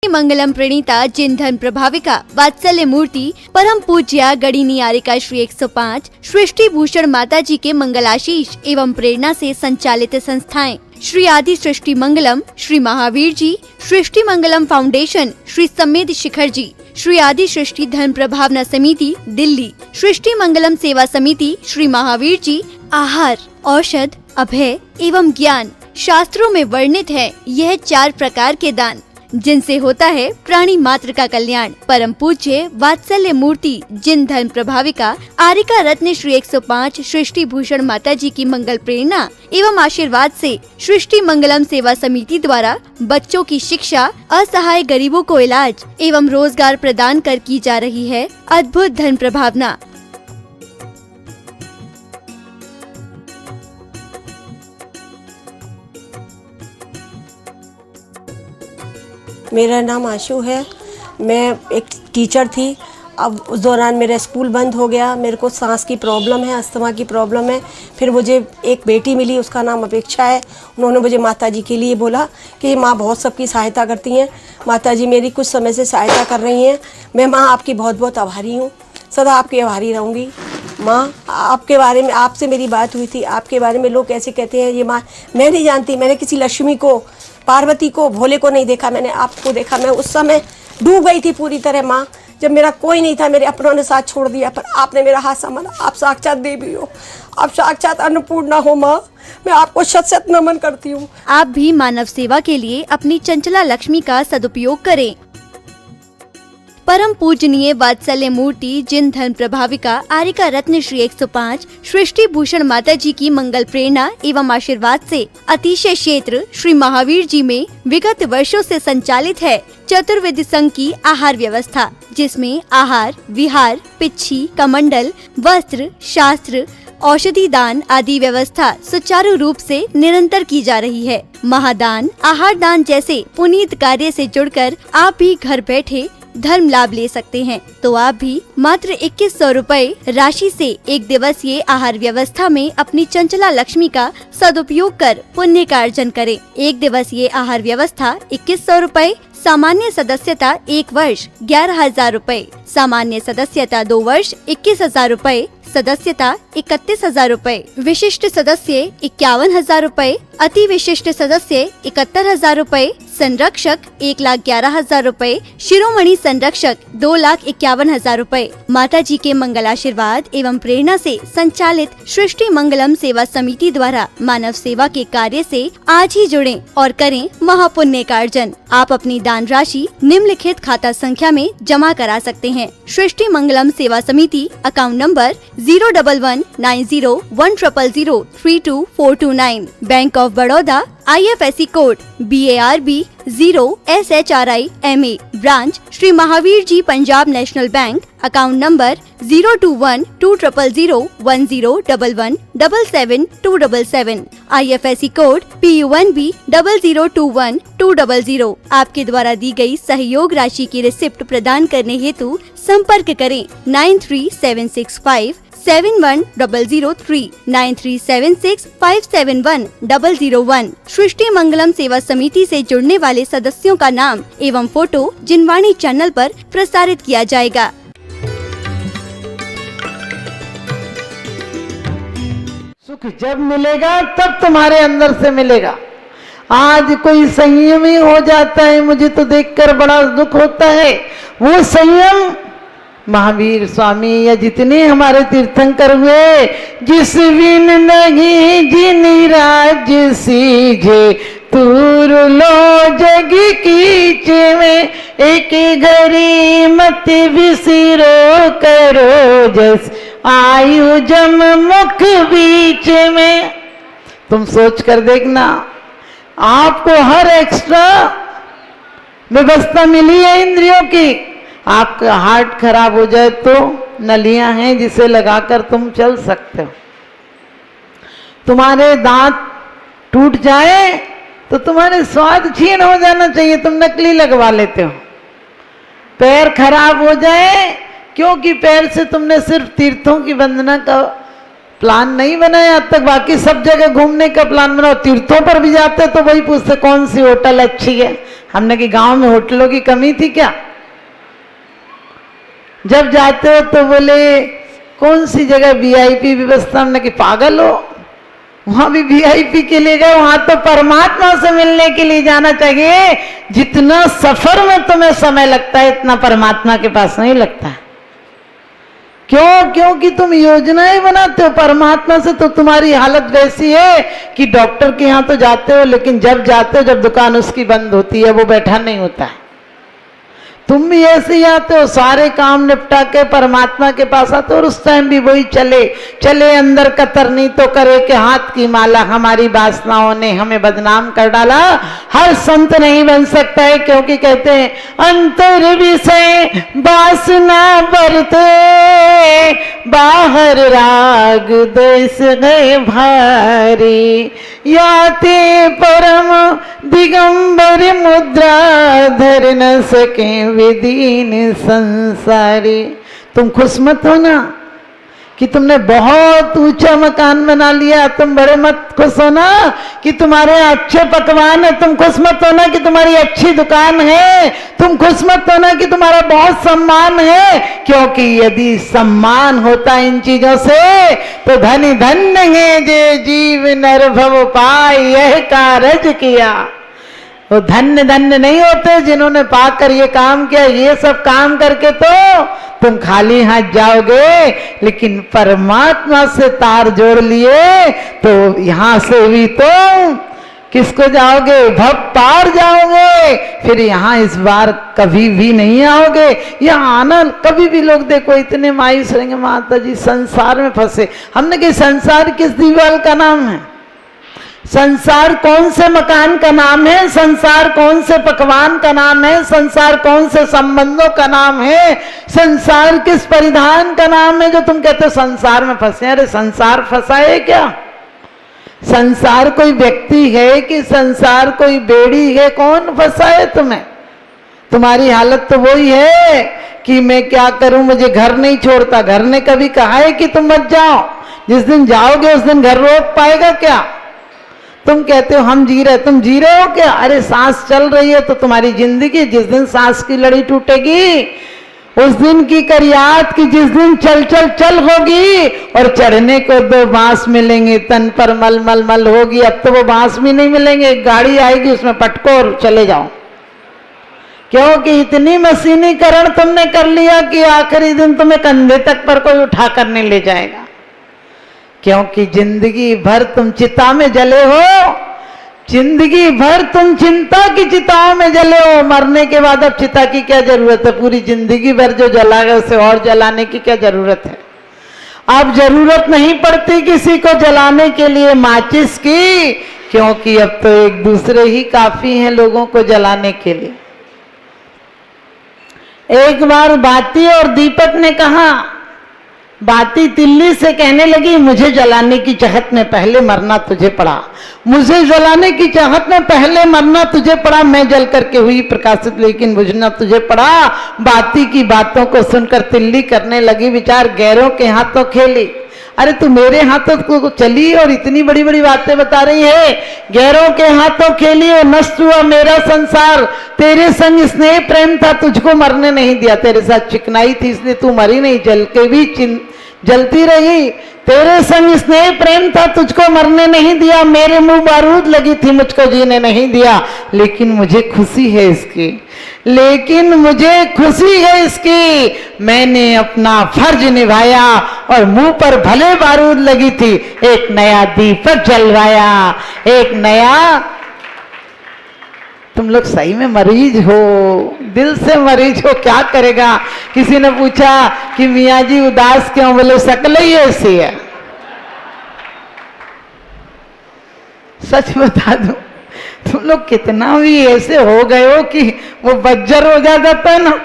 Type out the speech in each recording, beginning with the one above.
मंगलम प्रणीता जिन धन प्रभाविका वात्सल्य मूर्ति परम पूज्या गणिनी आरिका श्री 105 सृष्टि भूषण माता जी के मंगलाशीष एवं प्रेरणा से संचालित संस्थाएं श्री आदि सृष्टि मंगलम, श्री महावीर जी, सृष्टि मंगलम फाउंडेशन, श्री समेत शिखर जी, श्री आदि सृष्टि धन प्रभावना समिति दिल्ली, सृष्टि मंगलम सेवा समिति, श्री महावीर जी, आहार, औषध, अभय एवं ज्ञान शास्त्रों में वर्णित है यह 4 प्रकार के दान जिनसे होता है प्राणी मात्र का कल्याण। परम पूज्य वात्सल्य मूर्ति जिन धन प्रभाविका आरिका रत्न श्री 105 सृष्टि भूषण माता जी की मंगल प्रेरणा एवं आशीर्वाद से सृष्टि मंगलम सेवा समिति द्वारा बच्चों की शिक्षा, असहाय गरीबों को इलाज एवं रोजगार प्रदान कर की जा रही है अद्भुत धन प्रभावना। मेरा नाम आशु है। मैं एक टीचर थी। अब उस दौरान मेरा स्कूल बंद हो गया। मेरे को सांस की प्रॉब्लम है, अस्थमा की प्रॉब्लम है। फिर मुझे एक बेटी मिली, उसका नाम अपेक्षा है। उन्होंने मुझे माताजी के लिए बोला कि माँ बहुत सबकी सहायता करती हैं, माताजी मेरी कुछ समय से सहायता कर रही हैं। मैं माँ आपकी बहुत बहुत आभारी हूँ, सदा आपकी आभारी रहूँगी। माँ आपके बारे में आपसे मेरी बात हुई थी, आपके बारे में लोग कैसे कहते हैं ये माँ, मैं नहीं जानती। मैंने किसी लक्ष्मी को, पार्वती को, भोले को नहीं देखा, मैंने आपको देखा। मैं उस समय डूब गई थी पूरी तरह माँ, जब मेरा कोई नहीं था, मेरे अपनों ने साथ छोड़ दिया, पर आपने मेरा हाथ संभाला। आप साक्षात देवी हो, आप साक्षात अन्नपूर्णा हो माँ। मैं आपको शत शत नमन करती हूँ। आप भी मानव सेवा के लिए अपनी चंचला लक्ष्मी का सदुपयोग करें। परम पूजनीय वात्सल्य मूर्ति जिन धन प्रभाविका आरिका रत्न श्री 105 सृष्टि भूषण माता जी की मंगल प्रेरणा एवं आशीर्वाद से अतिशय क्षेत्र श्री महावीर जी में विगत वर्षों से संचालित है चतुर्विध संघ की आहार व्यवस्था, जिसमें आहार, विहार, पिच्छी, कमंडल, वस्त्र, शास्त्र, औषधि दान आदि व्यवस्था सुचारू रूप से निरंतर की जा रही है। महादान, आहार दान जैसे पुनीत कार्य से जुड़कर आप भी घर बैठे धर्म लाभ ले सकते हैं। तो आप भी मात्र 2100 रुपए राशि से एक दिवसीय आहार व्यवस्था में अपनी चंचला लक्ष्मी का सदुपयोग कर पुण्य का अर्जन करें। एक दिवसीय आहार व्यवस्था 2100 रुपए, सामान्य सदस्यता 1 वर्ष 11,000 रुपए, सामान्य सदस्यता 2 वर्ष 21,000 रुपए, सदस्यता 31,000 रुपए, विशिष्ट सदस्य 51,000 रुपए, अति विशिष्ट सदस्य 71,000 रुपए, संरक्षक 1,11,000 रुपए, शिरोमणि संरक्षक 2,51,000 रुपए। माता जी के मंगलाशीर्वाद एवं प्रेरणा से संचालित सृष्टि मंगलम सेवा समिति द्वारा मानव सेवा के कार्य से आज ही जुड़ें और करें महापुण्य का अर्जन। आप अपनी दान राशि निम्नलिखित खाता संख्या में जमा करा सकते हैं। सृष्टि Mangalam Seva Samiti, account number 0119010003249, bank of Baroda, IFSC code BARB 0SHRIMA, branch Shri Mahavir ji Punjab national bank, account number 02120117777, IFSC code PUNB 0021200। आपके द्वारा दी गई सहयोग राशि की रिसिप्ट प्रदान करने हेतु संपर्क करें 9376571003 9376571001। सृष्टि मंगलम सेवा समिति से जुड़ने वाले सदस्यों का नाम एवं फोटो जिनवाणी चैनल पर प्रसारित किया जाएगा। सुख जब मिलेगा तब तुम्हारे अंदर से मिलेगा। आज कोई संयमी हो जाता है, मुझे तो देखकर बड़ा दुख होता है। वो संयम महावीर स्वामी या जितने हमारे तीर्थंकर हुए, जिस बिन नहीं जिन राज्य सीझे तूर लो जग कीच में, एक घड़ी मत विसिरो करो जस आयु जम मुख बीच में। तुम सोच कर देखना, आपको हर एक्स्ट्रा व्यवस्था मिली है इंद्रियों की। आपका हार्ट खराब हो जाए तो नलियां हैं जिसे लगाकर तुम चल सकते हो। तुम्हारे दांत टूट जाए तो तुम्हारे स्वाद क्षीण हो जाना चाहिए, तुम नकली लगवा लेते हो। पैर खराब हो जाए क्योंकि पैर से तुमने सिर्फ तीर्थों की वंदना का प्लान नहीं बनाया आज तक, बाकी सब जगह घूमने का प्लान बनाओ। तीर्थों पर भी जाते तो वही पूछते कौन सी होटल अच्छी है। हमने कि गांव में होटलों की कमी थी क्या? जब जाते हो तो बोले कौन सी जगह वीआईपी व्यवस्था, हमने कि पागल हो, वहां भी वीआईपी के लिए गए, वहां तो परमात्मा से मिलने के लिए जाना चाहिए। जितना सफर में तुम्हें समय लगता है इतना परमात्मा के पास नहीं लगता है। क्यों? क्योंकि तुम योजनाएं बनाते हो परमात्मा से। तो तुम्हारी हालत वैसी है कि डॉक्टर के यहां तो जाते हो, लेकिन जब जाते हो जब दुकान उसकी बंद होती है वो बैठा नहीं होता है। तुम भी ऐसे ही आते हो, सारे काम निपटा के परमात्मा के पास आते हो, और उस टाइम भी वही चले चले अंदर कतरनी तो करे कि हाथ की माला, हमारी वासनाओं ने हमें बदनाम कर डाला। हर संत नहीं बन सकता है, क्योंकि कहते हैं अंतर विषय वासना बरते, बाहर राग देश गए भारी, याते परम दिगंबर मुद्रा धर न सके विदीन संसारी। तुम खुश मत हो ना कि तुमने बहुत ऊंचा मकान बना लिया, तुम बड़े मत खुश हो ना कि तुम्हारे अच्छे पकवान है, तुम खुश मत हो ना कि तुम्हारी अच्छी दुकान है, तुम खुश मत हो ना कि तुम्हारा बहुत सम्मान है। क्योंकि यदि सम्मान होता इन चीजों से तो धनी धन्य है जे जीव नर भव पाए यह कारज किया। वो धन्य धन्य नहीं होते जिन्होंने पाकर ये काम किया। ये सब काम करके तो तुम खाली हाथ जाओगे, लेकिन परमात्मा से तार जोड़ लिए तो यहां से भी तुम किसको जाओगे? भव पार जाओगे। फिर यहाँ इस बार कभी भी नहीं आओगे। यहाँ आना कभी भी लोग देखो इतने मायूस रहेंगे, माता जी संसार में फंसे। हमने कि संसार किस दीवार का नाम है? संसार कौन से मकान का नाम है? संसार कौन से पकवान का नाम है? संसार कौन से संबंधों का नाम है? संसार किस परिधान का नाम है जो तुम कहते हो संसार में फंसे? अरे संसार फंसा है क्या? संसार कोई व्यक्ति है कि संसार कोई बेड़ी है? कौन फंसा है तुम्हें? तुम्हारी हालत तो वही है कि मैं क्या करूं, मुझे घर नहीं छोड़ता। घर ने कभी कहा है कि तुम मत जाओ? जिस दिन जाओगे उस दिन घर रोक पाएगा क्या? तुम कहते हो हम जी रहे, तुम जी रहे हो क्या? अरे सांस चल रही है तो तुम्हारी जिंदगी, जिस दिन सांस की लड़ी टूटेगी उस दिन की कर याद कि जिस दिन चल चल चल होगी और चढ़ने को 2 बांस मिलेंगे, तन पर मल मल मल होगी। अब तो वो बांस भी नहीं मिलेंगे, एक गाड़ी आएगी उसमें पटको और चले जाओ। क्योंकि इतनी मशीनीकरण तुमने कर लिया कि आखिरी दिन तुम्हें कंधे तक पर कोई उठा कर नहीं ले जाएगा। क्योंकि जिंदगी भर तुम चिता में जले हो, जिंदगी भर तुम चिंता की चिताओं में जले हो। मरने के बाद अब चिता की क्या जरूरत है? पूरी जिंदगी भर जो जला है उसे और जलाने की क्या जरूरत है? अब जरूरत नहीं पड़ती किसी को जलाने के लिए माचिस की, क्योंकि अब तो एक दूसरे ही काफी हैं लोगों को जलाने के लिए। एक बार बाती और दीपक ने कहा, बाती तिल्ली से कहने लगी मुझे जलाने की चाहत में पहले मरना तुझे पड़ा, मुझे जलाने की चाहत में पहले मरना तुझे पड़ा। मैं जल करके हुई प्रकाशित लेकिन बुझना तुझे पड़ा। बाती की बातों को सुनकर तिल्ली करने लगी विचार, गैरों के हाथों खेली। अरे तू मेरे हाथों को चली और इतनी बड़ी बड़ी बातें बता रही है। गैरों के हाथों खेली और नष्ट हुआ मेरा संसार। तेरे संग स्नेह प्रेम था, तुझको मरने नहीं दिया। तेरे साथ चिकनाई थी इसलिए तू मरी नहीं, जल के भी जलती रही। तेरे संग स्नेह प्रेम था, तुझको मरने नहीं दिया। मेरे मुंह बारूद लगी थी, मुझको जीने नहीं दिया। लेकिन मुझे खुशी है इसकी, लेकिन मुझे खुशी है इसकी, मैंने अपना फर्ज निभाया और मुंह पर भले बारूद लगी थी, एक नया दीपक जलवाया, एक नया। तुम लोग सही में मरीज हो, दिल से मरीज हो, क्या करेगा। किसी ने पूछा कि मियाँ जी उदास क्यों? बोले शक्ल ही ऐसी है। सच बता दो, तुम लोग कितना भी ऐसे हो गए हो कि वो बज्जर हो जाता है ना,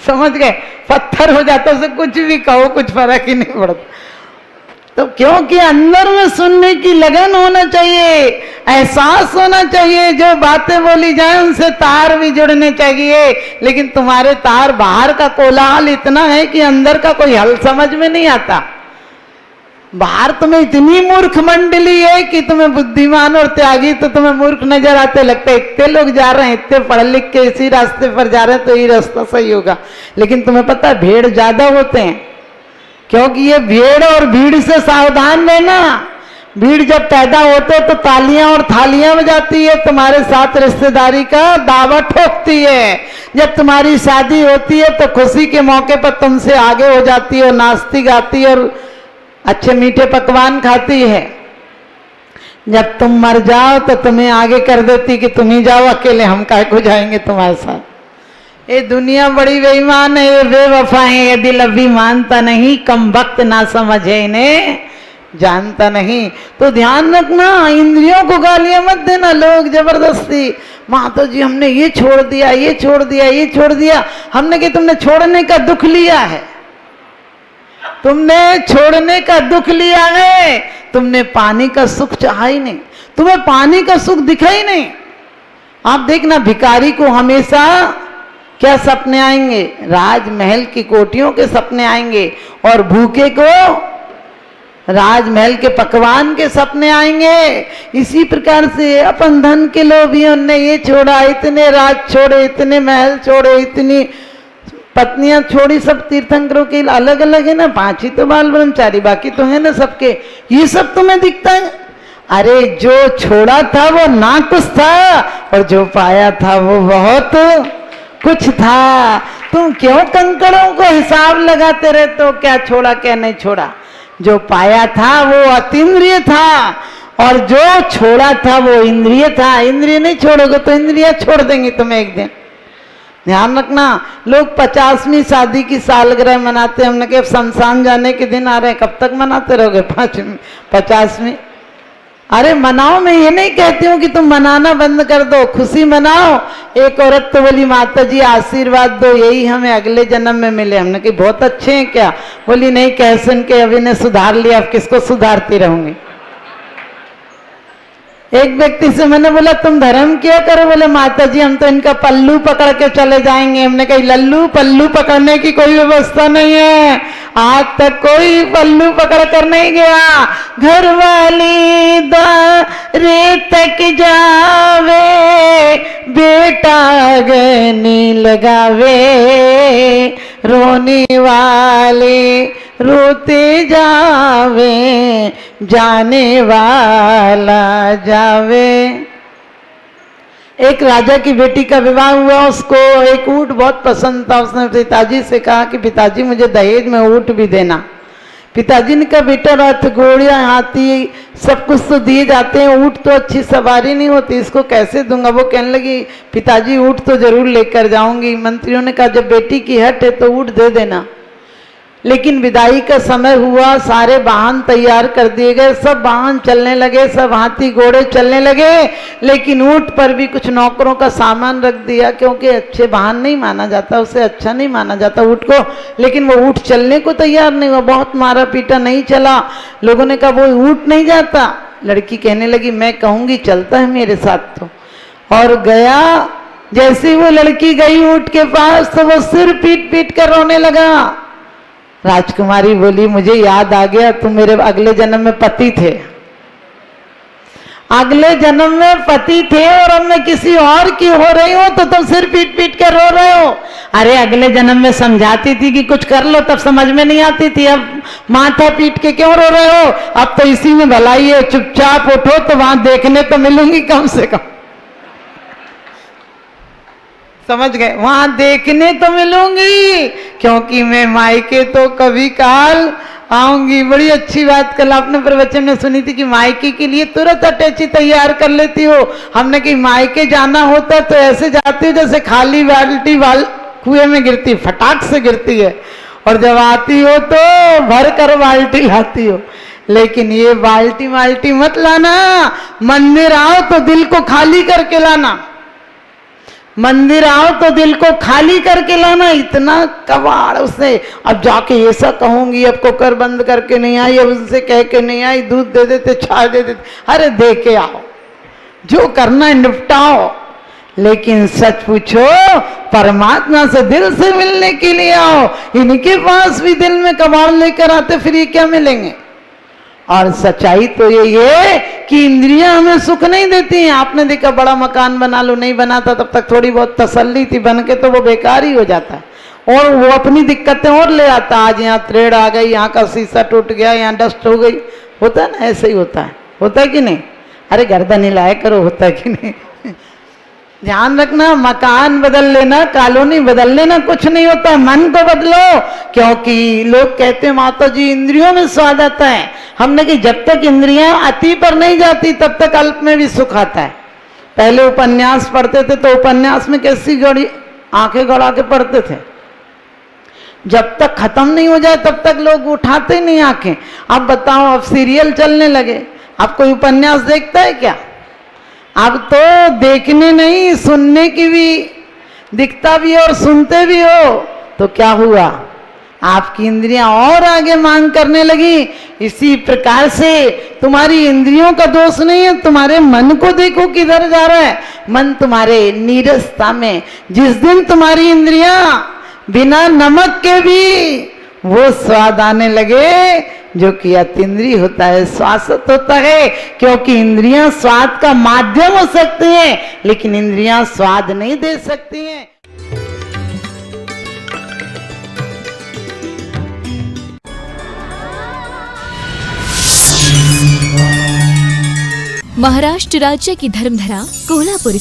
समझ गए, पत्थर हो जाता है, उसे कुछ भी कहो कुछ फर्क ही नहीं पड़ता। तो क्योंकि अंदर में सुनने की लगन होना चाहिए, एहसास होना चाहिए। जो बातें बोली जाए उनसे तार भी जुड़ने चाहिए। लेकिन तुम्हारे तार बाहर का कोलाहल इतना है कि अंदर का कोई हल समझ में नहीं आता। बाहर तुम्हें इतनी मूर्ख मंडली है कि तुम्हें बुद्धिमान और त्यागी तो तुम्हें मूर्ख नजर आते, लगता है इतने लोग जा रहे हैं, इतने पढ़ लिख के इसी रास्ते पर जा रहे हैं तो ये रास्ता सही होगा। लेकिन तुम्हें पता है भेड़ ज्यादा होते हैं, क्योंकि ये भेड़ और भीड़ से सावधान रहना। भीड़ जब पैदा होते तो तालियां और थालियां बजाती है, तुम्हारे साथ रिश्तेदारी का दावा ठोकती है। जब तुम्हारी शादी होती है तो खुशी के मौके पर तुमसे आगे हो जाती है, नाचती गाती और अच्छे मीठे पकवान खाती है। जब तुम मर जाओ तो तुम्हें आगे कर देती कि तुम ही जाओ अकेले, हम काहे को जाएंगे तुम्हारे साथ। ये दुनिया बड़ी बेईमान है, ये बेवफा है, ये दिल अभी मानता नहीं, कम वक्त ना समझे इन्हें जानता नहीं। तो ध्यान रखना, इंद्रियों को गालियां मत देना। लोग जबरदस्ती माता जी हमने ये छोड़ दिया, ये छोड़ दिया, ये छोड़ दिया। हमने कि तुमने छोड़ने का दुख लिया है, तुमने छोड़ने का दुख लिया है, तुमने पानी का सुख चाहा ही नहीं, तुम्हें पानी का सुख दिखा ही नहीं। आप देखना भिखारी को हमेशा क्या सपने आएंगे, राजमहल की कोठियों के सपने आएंगे, और भूखे को राजमहल के पकवान के सपने आएंगे। इसी प्रकार से अपन धन के लोभियों ने ये छोड़ा, इतने राज छोड़े, इतने महल छोड़े, इतनी पत्नियां छोड़ी, सब तीर्थंकरों के अलग अलग है ना, 5 ही तो बाल ब्रह्मचारी, बाकी तो है ना सबके। ये सब तुम्हें दिखता है? अरे जो छोड़ा था वो ना कुछ था, और जो पाया था वो बहुत कुछ था। तुम क्यों कंकड़ों को हिसाब लगाते रहते हो, क्या छोड़ा क्या नहीं छोड़ा? जो पाया था वो अतीन्द्रिय था, और जो छोड़ा था वो इंद्रिय था। इंद्रिय नहीं छोड़ोगे तो इंद्रियां छोड़ देंगी तुम्हें एक दिन। ध्यान रखना, लोग 50वीं शादी की सालगिरह मनाते हैं, हमने कहा शमशान जाने के दिन आ रहे हैं, कब तक मनाते रहोगे 50वीं? अरे मनाओ, मैं ये नहीं कहती हूँ कि तुम मनाना बंद कर दो, खुशी मनाओ। एक औरत तो बोली माता जी आशीर्वाद दो, यही हमें अगले जन्म में मिले। हमने कहा बहुत अच्छे हैं क्या? बोली नहीं, कह सुन के अभी ने सुधार लिया, अब किसको सुधारती रहूंगी। एक व्यक्ति से मैंने बोला तुम धर्म क्या करो? बोले माता जी हम तो इनका पल्लू पकड़ के चले जाएंगे। हमने कहा लल्लू पल्लू पकड़ने की कोई व्यवस्था नहीं है, आज तक कोई पल्लू पकड़ कर नहीं गया। घर वाली द्वारे तक जावे, बेटा गनी लगावे, रोने वाले रोते जावे, जाने वाला जावे। एक राजा की बेटी का विवाह हुआ, उसको एक ऊंट बहुत पसंद था। उसने पिताजी से कहा कि पिताजी मुझे दहेज में ऊंट भी देना। पिताजी ने कहा बेटा रथ घोड़िया हाथी सब कुछ तो दिए जाते हैं, ऊंट तो अच्छी सवारी नहीं होती, इसको कैसे दूंगा? वो कहने लगी पिताजी ऊंट तो जरूर लेकर जाऊंगी। मंत्रियों ने कहा जब बेटी की हट है तो ऊंट दे देना। लेकिन विदाई का समय हुआ, सारे वाहन तैयार कर दिए गए, सब वाहन चलने लगे, सब हाथी घोड़े चलने लगे, लेकिन ऊंट पर भी कुछ नौकरों का सामान रख दिया, क्योंकि अच्छे वाहन नहीं माना जाता, उसे अच्छा नहीं माना जाता ऊंट को। लेकिन वो ऊंट चलने को तैयार नहीं हुआ, बहुत मारा पीटा, नहीं चला। लोगों ने कहा वो ऊंट नहीं जाता। लड़की कहने लगी मैं कहूंगी चलता है मेरे साथ तो, और गया। जैसे वो लड़की गई ऊंट के पास तो वो सिर पीट पीट कर रोने लगा। राजकुमारी बोली मुझे याद आ गया, तुम मेरे अगले जन्म में पति थे, अगले जन्म में पति थे और अब मैं किसी और की हो रही हूं तो तुम सिर पीट पीट कर रो रहे हो। अरे अगले जन्म में समझाती थी कि कुछ कर लो, तब समझ में नहीं आती थी, अब माथा पीट के क्यों रो रहे हो? अब तो इसी में भलाई है, चुपचाप उठो तो वहां देखने तो मिलूंगी कम से कम। समझ गए? वहां देखने तो मिलूंगी, क्योंकि मैं मायके तो कभी काल आऊंगी। बड़ी अच्छी बात कल आपने प्रवचन में सुनी थी कि मायके के लिए तुरंत अटैची तैयार कर लेती हो। हमने कि मायके जाना होता तो ऐसे जाती हो जैसे खाली बाल्टी कुएं में गिरती, फटाक से गिरती है, और जब आती हो तो भर कर बाल्टी लाती हो। लेकिन ये बाल्टी माल्टी मत लाना, मंदिर आओ तो दिल को खाली करके लाना, मंदिर आओ तो दिल को खाली करके लाना। इतना कबाड़ उसने, अब जाके ऐसा कहूंगी, अब कुकर बंद करके नहीं आई, अब उससे कह के नहीं आई, दूध दे देते, चाय दे देते, अरे दे के आओ, जो करना है निपटाओ। लेकिन सच पूछो, परमात्मा से दिल से मिलने के लिए आओ। इनके पास भी दिल में कबाड़ लेकर आते, फिर ये क्या मिलेंगे? और सच्चाई तो यही है कि इंद्रियां हमें सुख नहीं देती हैं। आपने देखा बड़ा मकान बना लो, नहीं बनाता तब तक थोड़ी बहुत तसल्ली थी, बन के तो वो बेकार ही हो जाता है और वो अपनी दिक्कतें और ले आता। आज यहाँ त्रेड़ आ गई, यहाँ का शीशा टूट गया, यहाँ डस्ट हो गई, होता है ना, ऐसे ही होता है कि नहीं? अरे गर्दन हिलाया करो, होता है कि नहीं? ध्यान रखना, मकान बदल लेना, कॉलोनी बदल लेना कुछ नहीं होता, मन को बदलो। क्योंकि लोग कहते हैं माता जी इंद्रियों में स्वाद आता है। हमने कि जब तक इंद्रियां अति पर नहीं जाती तब तक अल्प में भी सुख आता है। पहले उपन्यास पढ़ते थे तो उपन्यास में कैसी गड़ी आंखें गड़ा के पढ़ते थे, जब तक खत्म नहीं हो जाए तब तक लोग उठाते नहीं आंखें। अब बताओ, अब सीरियल चलने लगे, अब कोई उपन्यास देखता है क्या? अब तो देखने नहीं, सुनने की भी दिखता भी और सुनते भी हो, तो क्या हुआ? आपकी इंद्रियां और आगे मांग करने लगी। इसी प्रकार से तुम्हारी इंद्रियों का दोष नहीं है, तुम्हारे मन को देखो किधर जा रहा है। मन तुम्हारे नीरसता में, जिस दिन तुम्हारी इंद्रियां बिना नमक के भी वो स्वाद आने लगे जो कि अतीन्द्रिय होता है, स्वासत होता है। क्योंकि इंद्रियां स्वाद का माध्यम हो सकती हैं, लेकिन इंद्रियां स्वाद नहीं दे सकती हैं। महाराष्ट्र राज्य की धर्मधरा कोल्हापुर